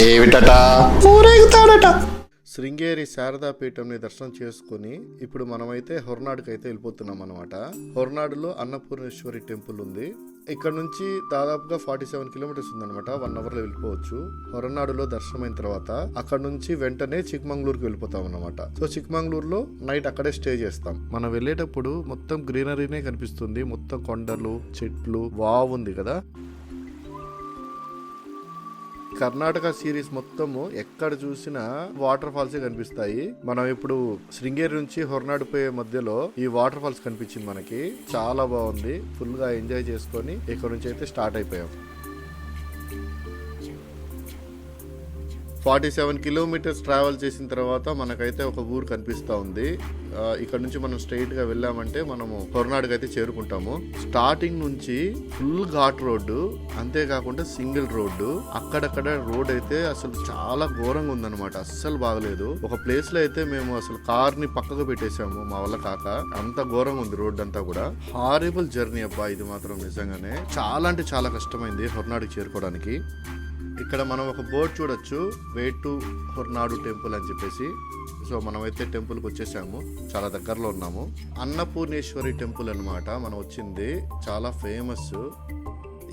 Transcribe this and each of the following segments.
ఏమిటట ఊరేగుతాడట. శృంగేరి శారదాపీఠంని దర్శనం చేసుకుని ఇప్పుడు మనమైతే హొరనాడుకి అయితే వెళ్ళిపోతున్నాం అనమాట. హొరనాడులో అన్నపూర్ణేశ్వరి టెంపుల్ ఉంది. ఇక్కడ నుంచి దాదాపుగా 47 కిలోమీటర్స్ ఉందన్నమాట. 1 అవర్ లో వెళ్ళిపోవచ్చు. హొరనాడులో దర్శనం అయిన తర్వాత అక్కడ నుంచి వెంటనే చిక్మంగళూరుకి వెళ్ళిపోతాం అనమాట. సో చిక్మంగళూరులో నైట్ అక్కడే స్టే చేస్తాం. మనం వెళ్ళేటప్పుడు మొత్తం గ్రీనరీనే కనిపిస్తుంది. మొత్తం కొండలు, చెట్లు, వావ్ ఉంది కదా. కర్ణాటక సిరీస్ మొత్తము ఎక్కడ చూసినా వాటర్ ఫాల్స్ కనిపిస్తాయి. మనం ఇప్పుడు శృంగేరి నుంచి హొరనాడు పోయే మధ్యలో ఈ వాటర్ ఫాల్స్ కనిపించింది మనకి. చాలా బాగుంది. ఫుల్ గా ఎంజాయ్ చేసుకొని ఇక్కడ నుంచి అయితే స్టార్ట్ అయిపోయాం. 47 కిలోమీటర్స్ ట్రావెల్ చేసిన తర్వాత మనకైతే ఒక ఊరు కనిపిస్తా ఉంది. ఇక్కడ నుంచి మనం స్ట్రైట్ గా వెళ్ళామంటే మనము హొరనాడుకి అయితే చేరుకుంటాము. స్టార్టింగ్ నుంచి ఫుల్ ఘాట్ రోడ్డు, అంతేకాకుండా సింగిల్ రోడ్డు. అక్కడక్కడ రోడ్ అయితే అసలు చాలా ఘోరంగా ఉందన్నమాట. అస్సలు బాగలేదు. ఒక ప్లేస్ లో అయితే మేము అసలు కార్ ని పక్కకు పెట్టేసాము మా వల్ల కాక. అంత ఘోరంగా ఉంది రోడ్ అంతా కూడా. హారిబుల్ జర్నీ అబ్బా ఇది మాత్రం నిజంగానే. చాలా అంటే చాలా కష్టమైంది హొరనాడుకి చేరుకోవడానికి. ఇక్కడ మనం ఒక బోర్డు చూడొచ్చు, వే టు హొరనాడు టెంపుల్ అని చెప్పేసి. సో మనమైతే టెంపుల్కి వచ్చేసాము. చాలా దగ్గరలో ఉన్నాము. అన్నపూర్ణేశ్వరి టెంపుల్ అన్నమాట మనం వచ్చింది. చాలా ఫేమస్.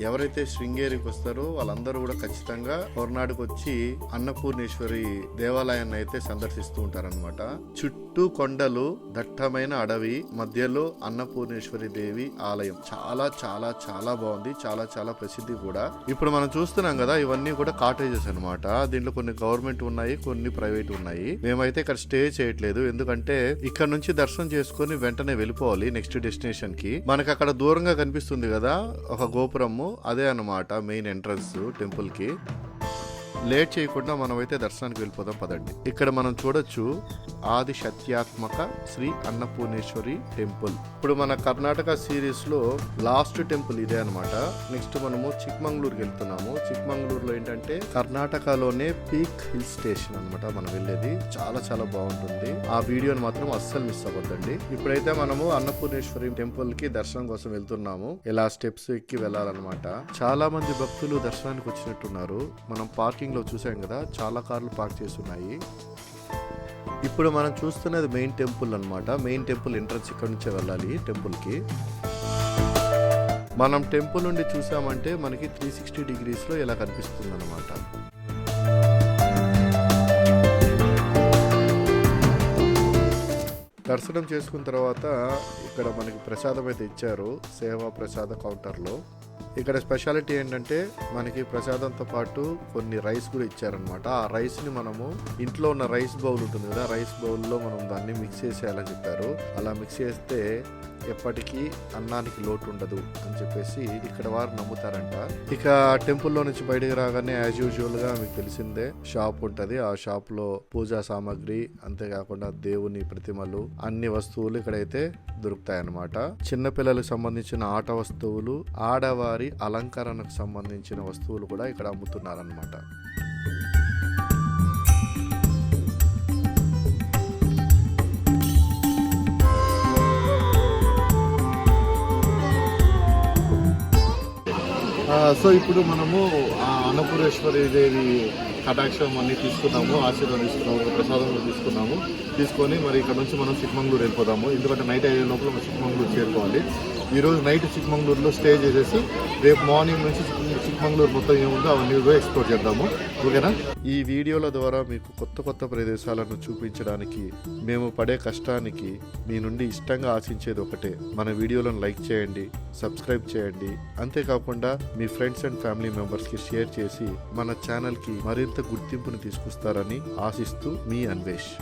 ఎవరైతే శృంగేరికి వస్తారో వాళ్ళందరూ కూడా ఖచ్చితంగా హొరనాడుకి వచ్చి అన్నపూర్ణేశ్వరి దేవాలయాన్ని అయితే సందర్శిస్తూ ఉంటారనమాట. చుట్టూ కొండలు, దట్టమైన అడవి, మధ్యలో అన్నపూర్ణేశ్వరి దేవి ఆలయం. చాలా చాలా చాలా బాగుంది. చాలా చాలా ప్రసిద్ధి కూడా. ఇప్పుడు మనం చూస్తున్నాం కదా, ఇవన్నీ కూడా కాటేజెస్ అనమాట. దీంట్లో కొన్ని గవర్నమెంట్ ఉన్నాయి, కొన్ని ప్రైవేట్ ఉన్నాయి. మేమైతే ఇక్కడ స్టే చేయట్లేదు, ఎందుకంటే ఇక్కడ నుంచి దర్శనం చేసుకుని వెంటనే వెళ్ళిపోవాలి నెక్స్ట్ డెస్టినేషన్ కి. మనకి అక్కడ దూరంగా కనిపిస్తుంది కదా ఒక గోపురము, అదే అన్నమాట మెయిన్ ఎంట్రన్స్ టెంపుల్ కి. లేట్ చేయకుండా మనమైతే దర్శనానికి వెళ్ళిపోదాం పదండి. ఇక్కడ మనం చూడొచ్చు ఆది శక్త్యాత్మక శ్రీ అన్నపూర్ణేశ్వరి టెంపుల్. ఇప్పుడు మన కర్ణాటక సిరీస్ లో లాస్ట్ టెంపుల్ ఇదే అనమాట. నెక్స్ట్ మనము చిక్మంగళూరుకి వెళ్తున్నాము. చిక్మంగళూరులో ఏంటంటే కర్ణాటకలోనే పీక్ హిల్ స్టేషన్ అనమాట మనం వెళ్ళేది. చాలా చాలా బాగుంటుంది. ఆ వీడియోని మాత్రం అస్సలు మిస్ అవ్వద్దండి. ఇప్పుడైతే మనము అన్నపూర్ణేశ్వరి టెంపుల్ కి దర్శనం కోసం వెళ్తున్నాము. ఇలా స్టెప్స్ ఎక్కి వెళ్ళాలన్నమాట. చాలా మంది భక్తులు దర్శనానికి వచ్చినట్టున్నారు. మనం పార్కింగ్ లో చూసాం కదా, చాలా కార్లు పార్క్ చేసి ఉన్నాయి. ఇప్పుడు మనం చూస్తున్నది మెయిన్ టెంపుల్ అన్నమాట. మెయిన్ టెంపుల్ ఎంట్రన్స్ ఇక్కడ నుంచే వెళ్ళాలి టెంపుల్ కి. మనం టెంపుల్ నుండి చూసామంటే మనకి 360 డిగ్రీస్ లో ఇలా కనిపిస్తుంది అన్నమాట. దర్శనం చేసుకున్న తర్వాత ఇక్కడ మనకి ప్రసాదం అయితే ఇచ్చారు, సేవా ప్రసాద కౌంటర్లో. ఇక్కడ స్పెషాలిటీ ఏంటంటే మనకి ప్రసాదంతో పాటు కొన్ని రైస్ కూడా ఇచ్చారనమాట. ఆ రైస్ ని మనము ఇంట్లో ఉన్న రైస్ బౌల్ ఉంటుంది కదా, రైస్ బౌల్లో మనం దాన్ని మిక్స్ చేసేయాలని చెప్పారు. అలా మిక్స్ చేస్తే ఎప్పటికీ అన్నానికి లోటు ఉండదు అని చెప్పేసి ఇక్కడ వారు నమ్ముతారంట. ఇక టెంపుల్లో నుంచి బయటకు రాగానే యాజ్ యూజువల్ గా మీకు తెలిసిందే షాప్ ఉంటది. ఆ షాప్ లో పూజా సామాగ్రి, అంతేకాకుండా దేవుని ప్రతిమలు, అన్ని వస్తువులు ఇక్కడైతే దొరుకుతాయి అన్నమాట. చిన్నపిల్లలకు సంబంధించిన ఆట వస్తువులు, ఆడవారి అలంకరణకు సంబంధించిన వస్తువులు కూడా ఇక్కడ అమ్ముతున్నారన్నమాట. సో ఇప్పుడు మనము అన్నపూర్ణేశ్వరి దేవి కటాక్షం అన్ని తీసుకున్నాము, ఆశీర్వాదిస్తున్నాము, ప్రసాదం తీసుకున్నాము. తీసుకొని మరి ఇక్కడ నుంచి మనం చిక్మంగళూరు వెళ్ళిపోదాము. ఎందుకంటే నైట్ అయ్యే లోపల మనం చిక్మంగళూరు చేరుకోవాలి. ఈరోజు నైట్ చిక్మంగళూరులో స్టే చేసేసి రేపు మార్నింగ్ నుంచి చిక్మంగళూరు మొత్తం ఏముందో అవన్నీ కూడా ఎక్స్ప్లోర్ చేద్దాము. ఓకేనా? ఈ వీడియోల ద్వారా మీకు కొత్త కొత్త ప్రదేశాలను చూపించడానికి మేము పడే కష్టానికి మీ నుండి ఇష్టంగా ఆశించేది ఒకటే, మన వీడియోలను లైక్ చేయండి, సబ్స్క్రైబ్ చేయండి. అంతేకాకుండా మీ ఫ్రెండ్స్ అండ్ ఫ్యామిలీ మెంబర్స్కి షేర్ చేసి మన ఛానల్కి మరింత గుర్తింపును తీసుకొస్తారని ఆశిస్తూ మీ అన్వేష్.